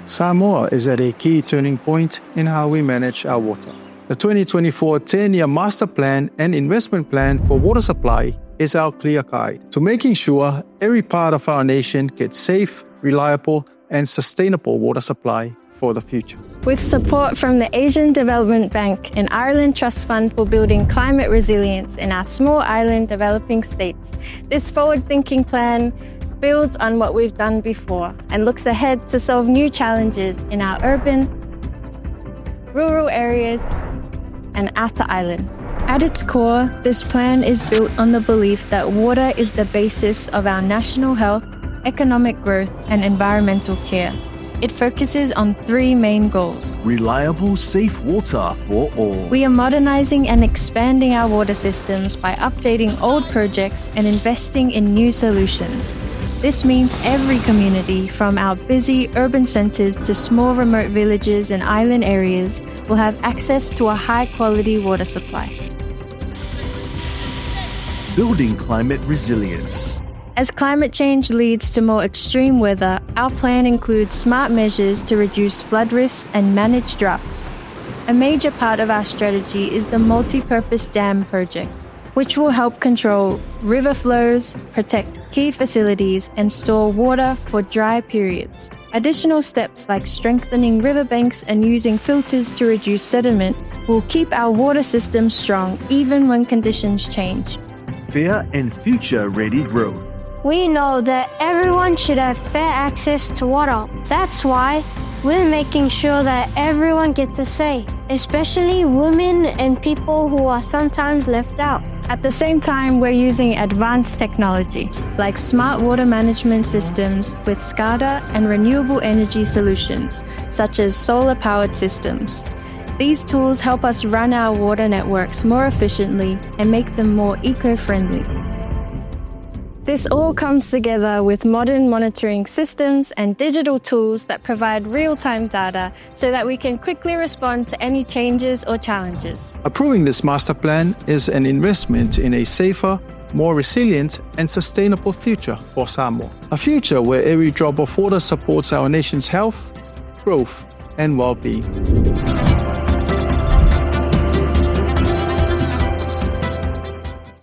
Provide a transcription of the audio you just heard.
Samoa is at a key turning point in how we manage our water. The 2024 10-year Master Plan and Investment Plan for Water Supply is our clear guide to making sure every part of our nation gets safe, reliable, and sustainable water supply for the future. With support from the Asian Development Bank and Ireland Trust Fund for building climate resilience in our small island developing states, this forward-thinking plan builds on what we've done before and looks ahead to solve new challenges in our urban, rural areas, and outer islands. At its core, this plan is built on the belief that water is the basis of our national health, economic growth, and environmental care. It focuses on three main goals. Reliable, safe water for all. We are modernizing and expanding our water systems by updating old projects and investing in new solutions. This means every community, from our busy urban centers to small remote villages and island areas, will have access to a high-quality water supply. Building climate resilience. As climate change leads to more extreme weather, our plan includes smart measures to reduce flood risks and manage droughts. A major part of our strategy is the multi-purpose dam project, which will help control river flows, protect key facilities, and store water for dry periods. Additional steps like strengthening riverbanks and using filters to reduce sediment will keep our water system strong even when conditions change. Fair and future-ready growth. We know that everyone should have fair access to water. That's why we're making sure that everyone gets a say, especially women and people who are sometimes left out. At the same time, we're using advanced technology, like smart water management systems with SCADA and renewable energy solutions, such as solar-powered systems. These tools help us run our water networks more efficiently and make them more eco-friendly. This all comes together with modern monitoring systems and digital tools that provide real-time data so that we can quickly respond to any changes or challenges. Approving this master plan is an investment in a safer, more resilient and sustainable future for Samoa. A future where every drop of water supports our nation's health, growth and well-being.